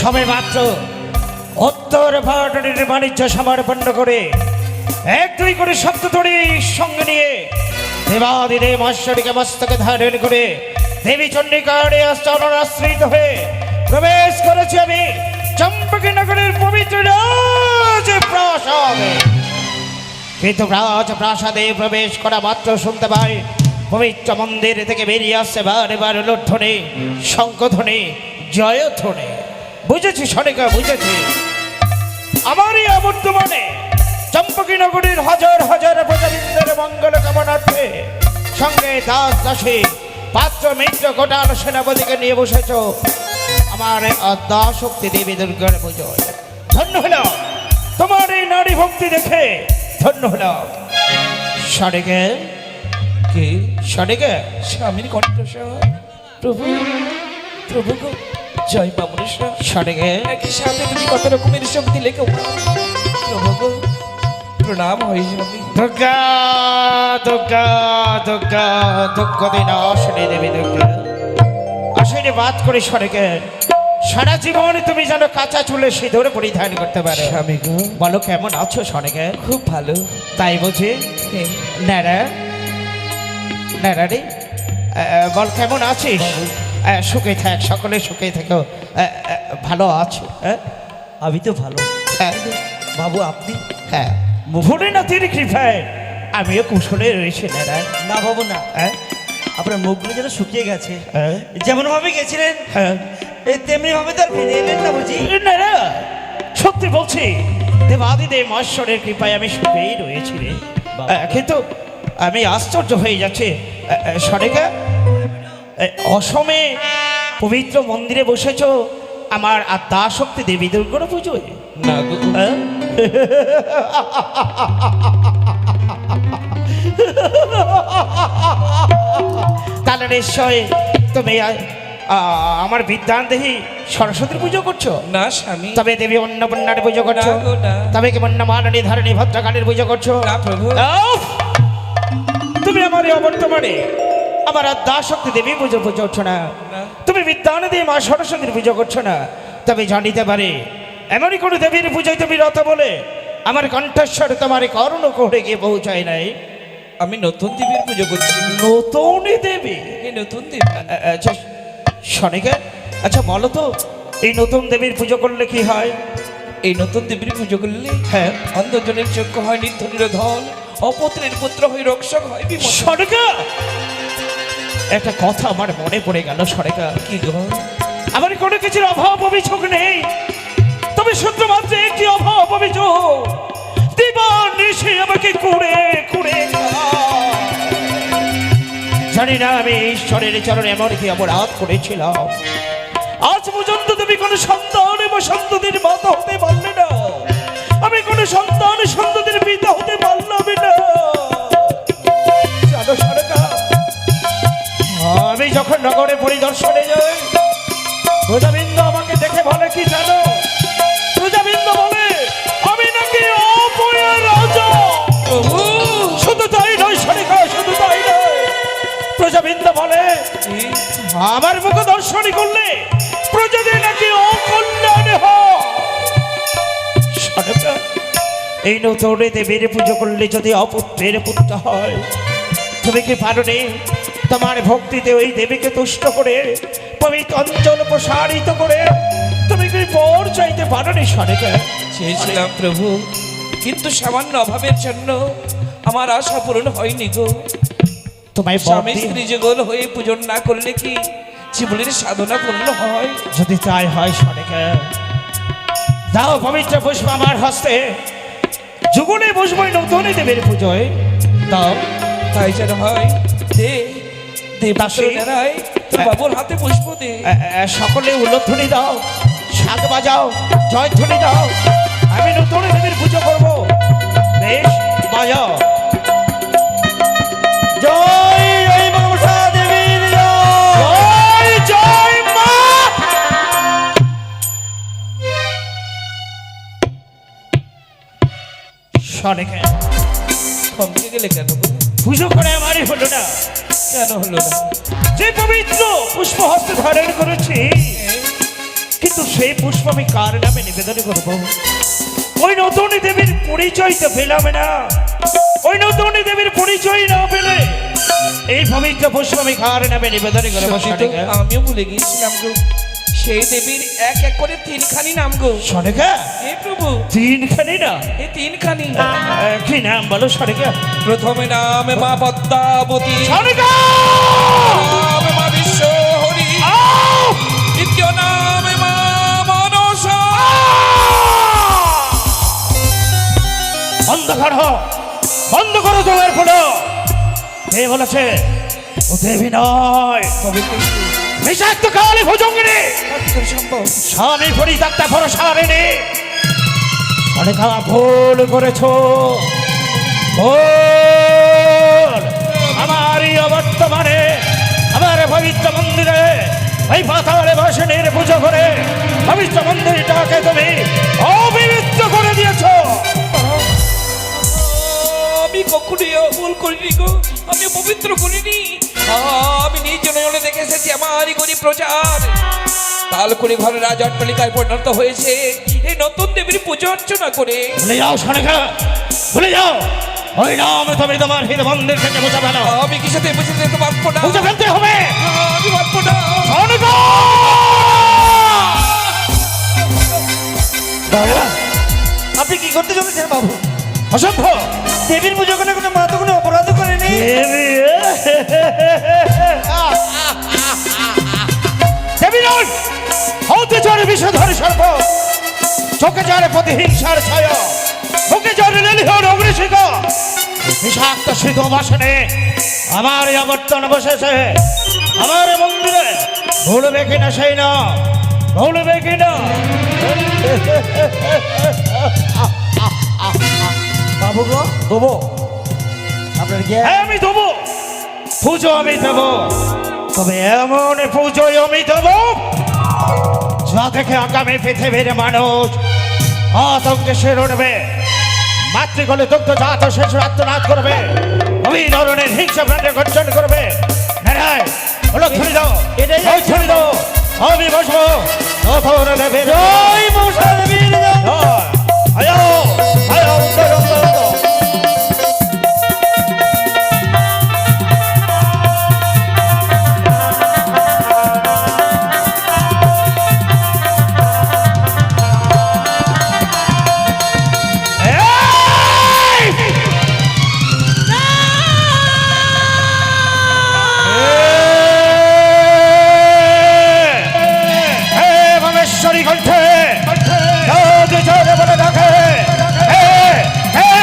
সবে মাত্র উত্তর ভারতের বাণিজ্য সমর্পণ করে এক দুই করে সপ্ততরী সঙ্গে নিয়ে দেবাদিদেব মহেশ্বরীকে মস্তকে ধারণ করে দেবী চণ্ডিকার আশ্রিত হয়ে প্রবেশ করেছি আমি চম্পকী নগরের পবিত্র রাজপ্রাসাদে। কিন্তু রাজপ্রাসাদে প্রবেশ করা মাত্র শুনতে পাই পবিত্র মন্দির থেকে বেরিয়ে আসছে বারে বারে লোধ্বনি, শঙ্খধ্বনি, জয়ধ্বনি। বুঝেছি সনিকা, বুঝেছি। আমারই বর্তমানে চম্পকী নগরীর হাজার হাজার প্রজাবৃন্দের মঙ্গল কামনার্থে সঙ্গে দাস দাসী পাত্র মিত্র গোটাল সেনাপতিকে নিয়ে বসেছ আমার দাশক্তি দেবী দুর্গার পুজোয়। ধন্য হল তোমার এই নারী ভক্তি দেখে, ধন্য হল। সনিকে কি সনিকে স্বামীর কণ্ঠস্বর। প্রভু প্রভু গো, জয় বামুনেশ্বর। সনিকে একই সাথে তুমি কত রকমের শক্তি লেখো। প্রভু গো, প্রণাম হয় স্বামী। দুর্গা দুর্গা দুর্গা দুর্গা বিনাশিনী দেবী দুর্গা আশীর্বাদ করে সরেকে সারা জীবন তুমি যেন কাঁচা চুলে সিঁদুর পরিধান করতে পারো। স্বামী গো, বলো কেমন আছো সরেকে? খুব ভালো। তাই বুঝি? ন্যাড়া ন্যাড়া রে, বল কেমন আছিস? সুখে থাক, সকলে সুখে থাকো। ভালো আছো? আমি তো ভালো হ্যাঁ বাবু, আপনি? হ্যাঁ, ভোলেনাথের কৃপায় আমিও কুশলে রয়েছি। ন্যাড়া না বাবু না, হ্যাঁ আপনার মুখগুলো যেন শুকিয়ে গেছে। হ্যাঁ যেমন ভাবে গেছিলেন হ্যাঁ তেমনি ভাবে তার ফিরে এলেন না বুঝি? না না, সত্যি বলছি, দেবাদিদেব মহেশ্বরের কৃপায় আমি সুখেই রয়েছি রে। কিন্তু আমি আশ্চর্য হয়ে যাচ্ছি সরেকা, অসমে পবিত্র মন্দিরে বসেছ আমার আদ্যাশক্তি দেবী দুর্গার পুজোয়। না গো, তাহলে নিশ্চয় তুমি আমার বিদ্যান দেহি সরস্বতীর পুজো করছো? না স্বামী। তবে দেবী অন্নপূর্ণার পুজো করছো? না গো, না। তবে কি বন্যমালিনী ধারণী ভদ্রকালীর পুজো করছো? না প্রভু। আউফ! তুমি আমার এই অবর্তমানে আমার আদ্যাশক্তি দেবী পুজো করছো না, না। তুমি বিদ্যান দিয়ে মা সরস্বতীর পুজো করছো না। তবে জানিতে পারে এমনই কোনো দেবীর পুজোয় তুমি রত বলে আমার কণ্ঠস্বর তোমার কর্ণ কোহরে গিয়ে পৌঁছায় নাই। আমি নতুন দেবীর পুজো করছি। নতুন দেবী? এই নতুন দেবী। আচ্ছা সনিকা, আচ্ছা বলো তো এই নতুন দেবীর পুজো করলে কি হয়? এই নতুন দেবীর পুজো করলে হ্যাঁ, অন্ধজনের চক্ষু হয় নিত্য নিরোধন, অপুত্রের পুত্র হয় রক্ষক হয় বিমোচন। সনিকা, একটা কথা আমার মনে পড়ে গেল সনিকা। কি গো? আমার কোনো কিছুর অভাব অভিযোগ নেই, তবে শুধুমাত্র একটি অভাব অভিযোগ, দিবান নিশে আমাকে কুড়ে কুড়ে খায়। জানি না আমি ঈশ্বরের চরণে এমন কি অপরাধ করেছিলাম, আজ পর্যন্ত তুমি কোনো সন্তান এবং সন্ততির মাতা হতে পারলে না, আমি কোনো সন্তান সন্ততির পিতা হতে পারলাম না। জানো সরকার, আমি যখন নগরে পরিদর্শনে যাই প্রজাবৃন্দ আমাকে দেখে বলে কি জানো? প্রজাবৃন্দ বলে আমি নাকি অপয়া রাজা। প্রভু, শুধু তাই নয় সরকার, শুধু তাই নয়, প্রজাবৃন্দ বলে আমার মুখ দর্শনই করলে প্রজাদের নাকি অকল্যাণ হয়। সরকার, এই নতুন দেবীর পুজো করলে যদি অপুত্রের পুত্র হয়, তুমি কি পারোনি তোমার ভক্তিতে ওই দেবীকে তুষ্ট করে পবিত্র অঞ্চল প্রসারিত করে তুমি কি পর চাইতে পারোনি? সরকার, চেয়েছিলাম প্রভু, কিন্তু সামান্য অভাবের জন্য আমার আশা পূরণ হয়নি গো। তোমায় স্বামী স্ত্রী যুগল হয়ে পূজন না করলে কি জীবনের সাধনা পূর্ণ হয়? যদি তাই হয় সরকার, দাও পবিত্র পুষ্প আমার হস্তে, যুগনে বসবই নতুন দেবীর পুজোয়। দাও। তাই যেন হয়। দে দে দাসী। বাসুদেরাই, তোর বাবুর হাতে পুষ্প দে। সকলে উল্লধ্বনি দাও, শাক বাজাও, জয়ধ্বনি দাও, আমি নতুন দেবীর পুজো করবো। বেশ, বাজাও। জয় জয় মনসা দেবীর জয়। জয় জয় মা। সরেকে থমকে গেলে কেন গো? পুজো করে আমারই হলো না, কেন হলো না? যে পবিত্র পুষ্প হস্তে ধারণ করেছি কিন্তু সেই পুষ্প আমি কার নামে নিবেদন করবো? ওই নতুন দেবীর পরিচয় তো পেলাম না। ওই নতুন দেবীর পরিচয় না পেলে এই পবিত্র পুষ্প আমি কার নামে নিবেদন করবো? সত্যি তো আমিও ভুলে গিয়েছিলাম গো, সেই দেবীর এক এক করে তিনখানি নাম গো। সনেকা, হে প্রভু, তিনখানি না? এই তিনখানি। কি নাম বলো সনেকা? প্রথমে নাম মা পদ্মাবতী, সনেকা! নাম মা বিশ্বহরি, দ্বিতীয় নাম মা মনসা। বন্ধ করো, বন্ধ করো তোমার ফুলো। কে বলেছে ও দেবী নয়? বিষাক্ত কালী ভুজঙ্গিনী, সম্ভব স্বামী পরিত্যক্তা ভরসারিণী। সনেকা ভুল করেছো, ভুল। আমারই অবর্তমানে আমার পবিত্র মন্দিরে এই পাতালে বসেনের পুজো করে পবিত্র মন্দিরটাকে তুমি অপবিত্র করে দিয়েছো। আমি কখনোই ভুল করিনি গো, আমি পবিত্র করিনি। আমি নিজ নয়নে দেখে এসেছি আমারই গরিব প্রজার তাল করে ঘরে রাজ অট্টালিকায় পরিণত হয়েছে এই নতুন দেবীর পুজো অর্চনা করে। ভুলে যাও সনেকা, ভুলে যাও। ওই নাম তুমি তোমার হৃদয় মন্দির থেকে মুছে ফেলো। আমি কি সাথে বুঝে যেতে পারবো না, মুছে ফেলতে হবে। আমি পারবো না। সনেকা! বাবা, আপনি কি করতে চলেছেন বাবু? অসম্ভব। দেবীর পুজো করে কোনো মা তো কোনো অপরাধ করেনি। দেবী, দেবী নয়, হতে চলে বিষধর সর্প, চোখে চলে প্রতিহিংসার ছায়া, মুখে চলে লেলিহর অগ্নিশিখা। বিষাক্ত শীত বাসনে আমার এই আবর্তন বসেছে আমার মন্দিরে। ভুলবে কিনা সেই না, ভুলবে কিনা? বাবু গো, দেবো আপনার জ্ঞান। হ্যাঁ, আমি দেবো পুজো, আমি দেবো। তবে এমন পুজোয় আমি দেবো যা থেকে আগামী পৃথিবীর মানুষ আতঙ্কে সেরে উঠবে, মাতৃকলে দুগ্ধ জাত শিশু আত্মনাদ করবে, ওই ধরনের হিংসা প্রাণে গর্জন করবে। নারায় হলো ছড়ি দাও, এটাই ওই ছড়ি দাও, আমি বসবো নতুন দেবীর। জয় মনসা দেবীর জয়। আয়ো আয়ো উত্তর উত্তর উত্তর। কণ্ঠে যদি জোরে বলে ডাকে,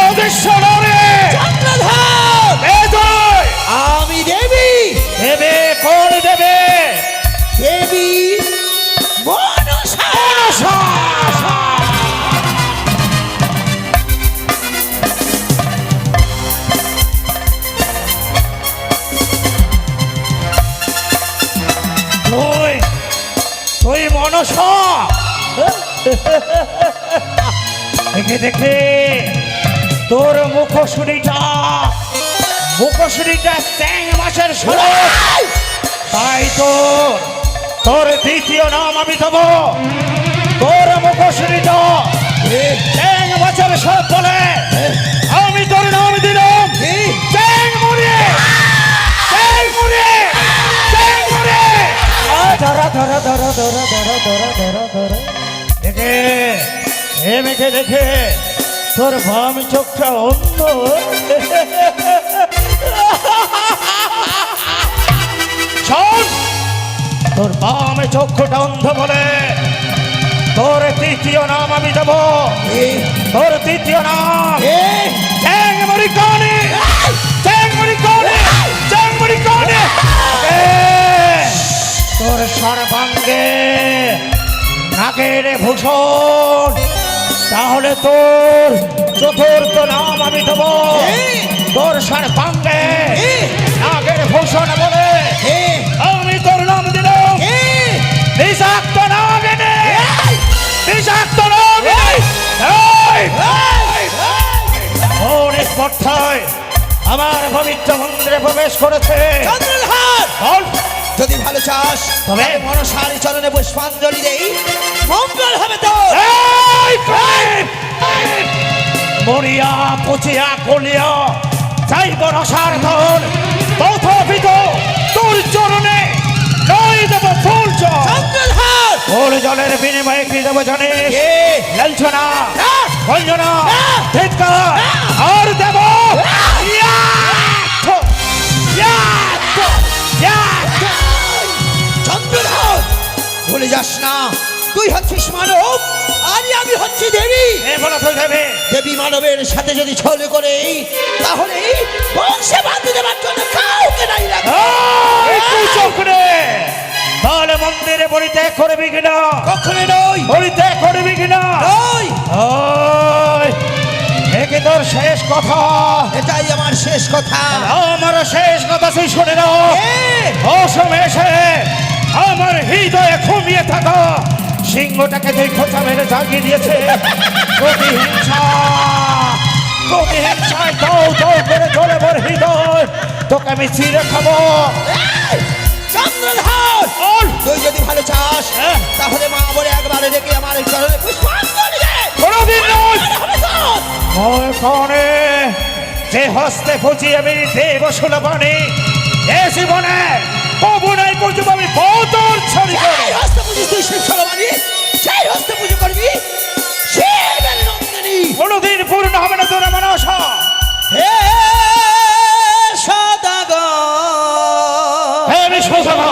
অদৃশ্য নরে আমি দেবী, দেবে। কোন দেবে? দেবী মনসা। তুই তুই মনসা? দেখে দেখে তোর মুখশুরিটা চ্যাং মাসের ষোলো। তাই তোর দ্বিতীয় নাম আমি দেবো। তোর মুখশুরিটা চ্যাং মাসের সব বলে আমি তোর নাম দিলাম চ্যাং মুড়ি, চ্যাং মুড়ি, চ্যাং মুড়ি। ধরা ধরা ধরা ধরা ধরা ধরা ধরা ধরা। দেখে এ মেখে দেখে তোর বাম চোখটা অন্ধ। শোন, তোর বাম চোখটা অন্ধ বলে তোর তৃতীয় নাম আমি দেব। তোর তৃতীয় নাম চ্যাংমুড়ি কানে, চ্যাংমুড়ি কানে, চ্যাংমুড়ি কানে। তোর সর্বাঙ্গে নাগের ভূষণ, তাহলে তোর চতুর্থ নাম আমি দেব। তোর সর্বাঙ্গে নাগের ভূষণ বলে আমি তোর নাম দিলাম বিষাক্ত নাগিনী, বিষাক্ত নাগিনী। ওর স্পর্ধায় আমার পবিত্র মন্দিরে প্রবেশ করেছে। বল যদি ভালো চাস তবে? তবে মনসার চরণে পুষ্পাঞ্জলি দেই, মঙ্গল হবে তো। এই প্রেম! মরিয়া পচিয়া গলিয়া যাইব রসার ধন, তথাপিত তোর চরণে নই দেব ফুল জল। চন্দ্রধার ফুল জলের বিনিময়ে কি দেব জানিস? কে? লাঞ্ছনা, না! বঞ্জনা, না! ধিক্কার, আর দেব ইয়াত! ইয়াত! ইয়াত! চন্দ্রধার ভুলে যাস না, তুই হচ্ছিস মানব আর আমি হচ্ছি দেবী। এ বলো তো দেবে দেবী মানবের সাথে যদি ছলে করে তাহলে বংশে বাঁধতে দেবার জন্য কাউকে নাই রাখবে। এই কুচক্রে তাহলে মন্দিরে পরিত্যাগ করবি কিনা? কখনো নই, পরিত্যাগ করবি কিনা? নই, ওই একে তোর শেষ কথা। এটাই আমার শেষ কথা। আমার শেষ কথা তুই শুনে নাও। এ, অসমে এসে আমার হৃদয়ে ঘুমিয়ে থাকা সিংহটাকে তুই খোঁচা মেরে জাগিয়ে দিয়েছে। প্রতিহিংসা, প্রতিহিংসায় দাও দাও করে চলে মোর হৃদয়, তোকে আমি চিরে খাবো। এই, চন্দ্রধার বল। তুই যদি ভালো চাস হ্যাঁ। তাহলে মা বলে একবারে ডেকে আমার এই চরণে পুষ্পাঞ্জলি দে। কোনোদিন নয়। মনে হবে তোর। ওই কনে যে হস্তে ফুচি আমি দেব সুলভানি, এ জীবনে কবু নাই পুজো আমি বদর ছড়ি সেই করে। হস্তে পুজো তুই শিব সরবানি, সেই হস্তে পুজো করবি, সে বেলে নন্দিনী। কোনোদিন পূর্ণ হবে না তোর আমার আশা। হে সদাগর হে বিশ্বসভা,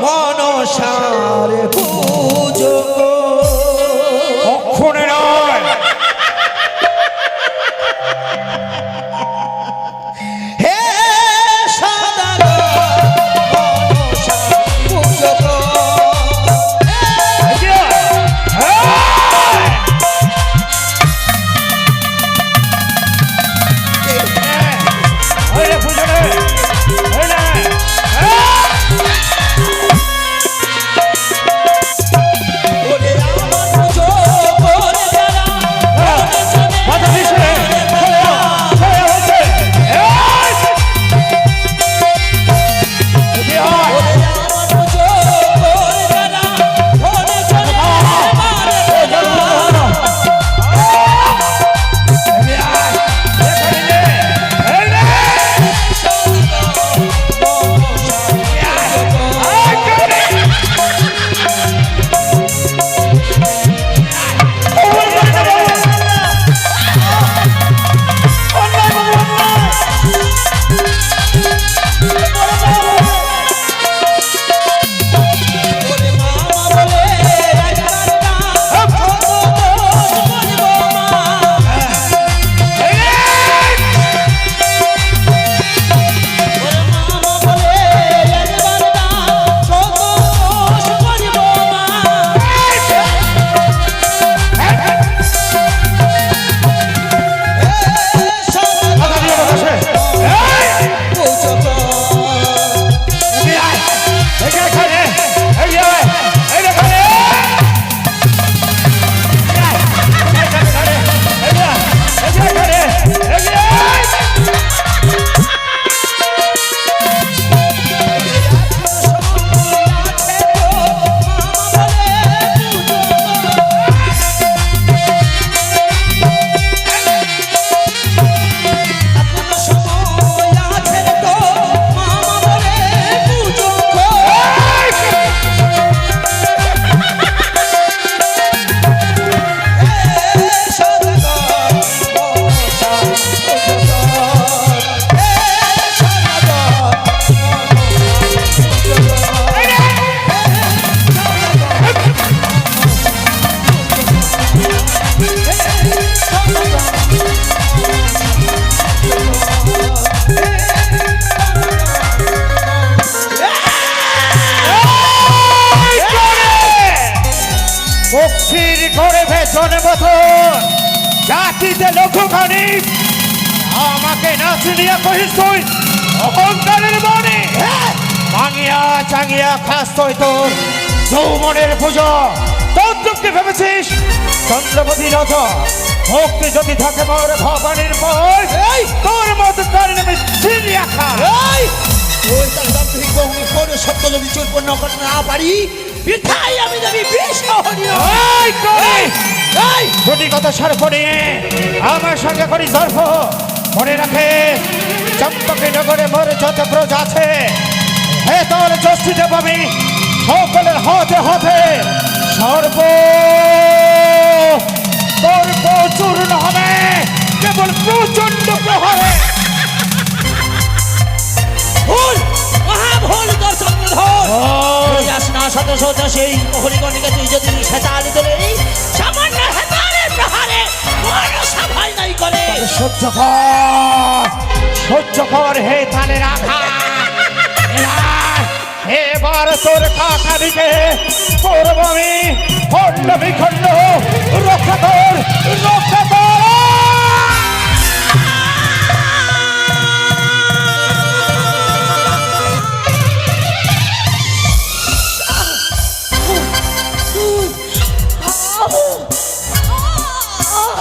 মনসার পুজো কক্ষণে নয়। হে সদাগর মনসার পুজো এই যে, এই! ওই রে পুজো রে, ওই রে, এই! ওরে আমার পুজো করে যারা মাথা পিছনে, চলে আয়, চলে আয় বলছে। এই! এদিকে আয়। ওরে আমার পুজো করে যারা ধরে চলে মারে ওরে মামা বলে একবার না কত দোষ করিব মা। ওরে মামা বলে একবার না কত দোষ করিব মা। এ সদাগর পুজো কর। মুক্তির করে ভেষণ মতো জাতিতে লক্ষ্য খানি আমাকে নাচিনিয়া কহিস তুই অহংকারের মনে ভাঙিয়া চাঙিয়া খাস তুই তোর যৌবনের পুজো তোর যুক্তি ভেবেছিস চন্দ্রপতি রথ ভক্তি যদি থাকে মোর ভবানীর পর তোর মতো তার নামে চিনিয়া খা ওই তার দাম্ভিক বহু কোনো সত্য যদি চুরপন্ন করতে না পারি বৃথাই আমি যাবি বিষ হরিও এই কই! এই! দুটি কথা সর্প নিয়ে আমার সঙ্গে করি সর্প মনে রাখে চম্পকে নগরে মোর যত প্রজা আছে হে তোর জ্যোষ্ঠীতে পাবি সকলের হাতে হাতে সর্প তোর প্রচূর্ণ হবে কেবল প্রচন্ড প্রহারে ভুল মহাভুল তোর চন্দ্রধর ওই! যাস না শত শত সেই প্রহরীগণকে তুই যদি হেতালে তোলে সামান্য হেতালের প্রহারে কোনো সাফাই নাই করে সহ্য কর হে তালে রাখা এবার তোর কাকারিকে করব আমি খণ্ড বিখণ্ড রক্ষা কর রক্ষা কর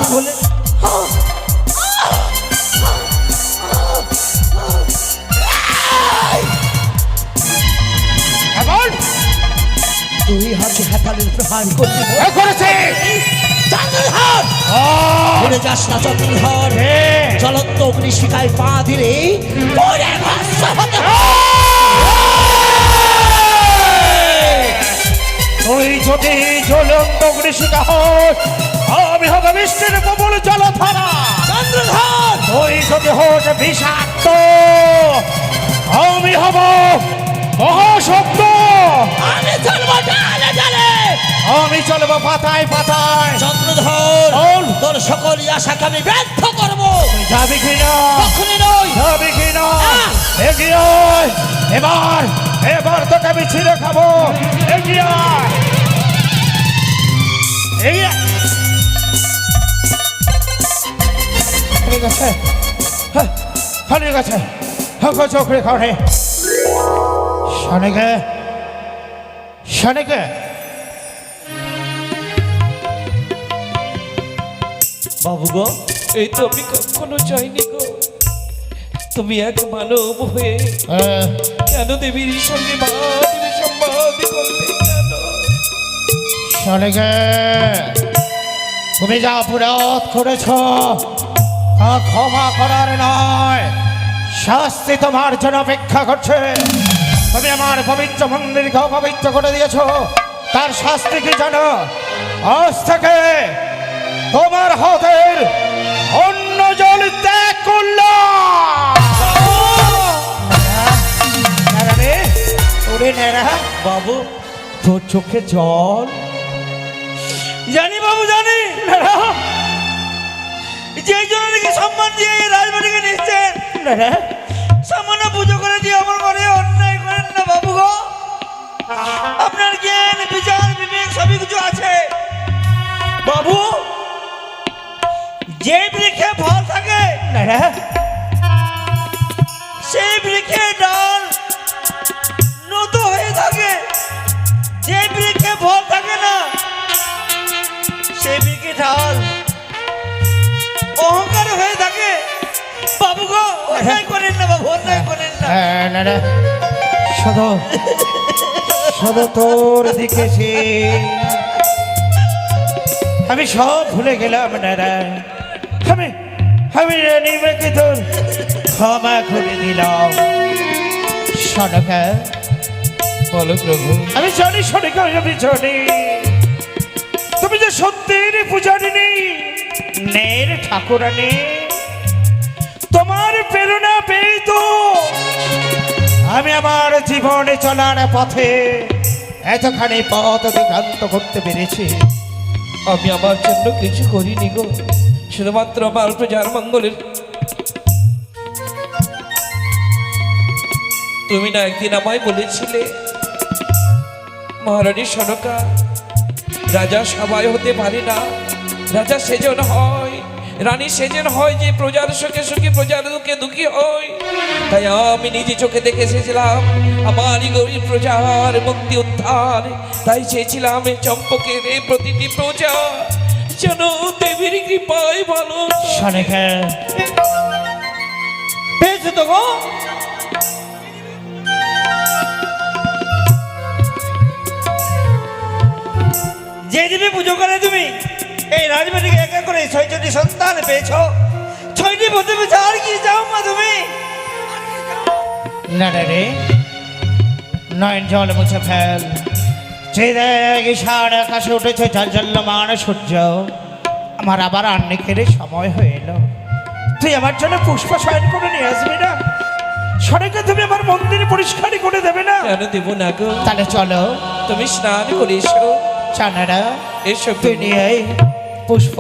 বলে এখন তুই হাতে হেতালের প্রহার করবি এ করেছে চন্দ্রধর ভুলে যাস না চন্দ্রধর জ্বলন্ত অগ্নিশিখায় পা দিলে পরে ভস্ম হতে তুই যদি জ্বলন্ত অগ্নিশিখা হোস আমি হবে বৃষ্টির প্রবল জলধারা চন্দ্রধর তুই যদি হোস বিষাক্ত আমি হব মহাশব্দ আমি চলবো ডালে ডালে আমি চলবো পাতায় পাতায় চন্দ্রধর বল। তোর সকল আশাকে আমি ব্যর্থ করবো তুই যাবি কিনা কখনই নয় যাবি কিনা আহ! এগিয়ে আয়। এবার এবার তোকে আমি ছিঁড়ে খাবো এগিয়ে আয়। এগিয়ে আয়। ঠিক আছে ঠিক আছে চোখে খাওয়ারে শনিকে শনিকে বাবু গো এই তো আমি কখনো চাইনি গো তুমি এক মানব হয়ে কেন দেবীর সঙ্গে দেবীর সম্বাদ করবে কেন শনিকে তুমি যা অপরাধ করেছ তা ক্ষমা করার নয় শাস্তি তোমার জন্য অপেক্ষা করছে তুমি আমার পবিত্র মন্দিরকে অপবিত্র করে দিয়েছো তার শাস্তি কি জানো আজ থেকে তোমার হাতের অন্য জল ত্যাগ করলাম ওরে নেড়া বাবু তোর চোখে জল জানি বাবু জানি যে জন্য নাকি সম্মান দিয়ে এই রাজবাড়িকে নিচ্ছেন নেড়া সামান্য পুজো করে দিয়ে আমার ঘরে অন্যায় করেন না বাবু গো আপনার জ্ঞান বিচার বিবেক সবই কিছু আছে বাবু যে বৃক্ষে ফল থাকে নেড়া সেই বৃক্ষে ডাল নত হয়ে থাকে যে বৃক্ষে ফল থাকে না সেই বৃক্ষে ডাল অহংকার হয়ে থাকে বাবু গো অন্যায় করেন না বাবু অন্যায় করেন না নেড়া শুধু শুধু তোর দিকেছি আমি সব ভুলে গেলাম নেড়া আমি আমি নিমেকে তোর ক্ষমা করে দিলাম সনকা বলো প্রভু আমি জানি সনিকা আমি জানি তুমি যে সত্যের পূজারিনী নের ঠাকুরানী তোমার প্রেরণা পেয়ে তো আমি আমার জীবনে চলার পথে এতখানি পথ অতিক্রান্ত করতে পেরেছি আমি আমার জন্য কিছু করিনি গো শুধুমাত্র আমার প্রজার মঙ্গলের তুমি না একদিন আমায় বলেছিলে মহারানী সনকা রাজা সবাই হতে পারে না রাজা সেজন হয় রানী সেজন হয় যে প্রজার সুখে সুখী প্রজার দুঃখে দুঃখী হয় তাই আমি নিজে চোখে দেখে এসেছিলাম আমারই গরিব প্রজার মুক্তি উদ্ধার তাই চেয়েছিলাম এই চম্পকের এই প্রতিটি প্রজা যেন দেবীর কৃপায় ভালো সনিকা পেয়েছো তো গো যে দেবী পুজো করে তুমি এই রাজবাড়িকে একা করে 6টি সন্তান পেয়েছ, 6টি পথে পেয়েছ, আর কি চাও মা তুমি? না রে, নয়ন জল মুছে ফেল। যে দেখ ঈশান আকাশে উঠেছে ঝলঝল্যমান সূর্য, আমার আবার আন্নিকের সময় হয়ে এলো। তুই আমার জন্য পুষ্প শয়ন করে নিয়ে আসবি না? সড়কে তুমি আমার মন্দির পরিষ্কারই করে দেবে না? কেন দেব না গো? তাহলে চলো, তুমি স্নান করে এসো। চানারা এসো তুই নিয়ে আয় পুষ্প।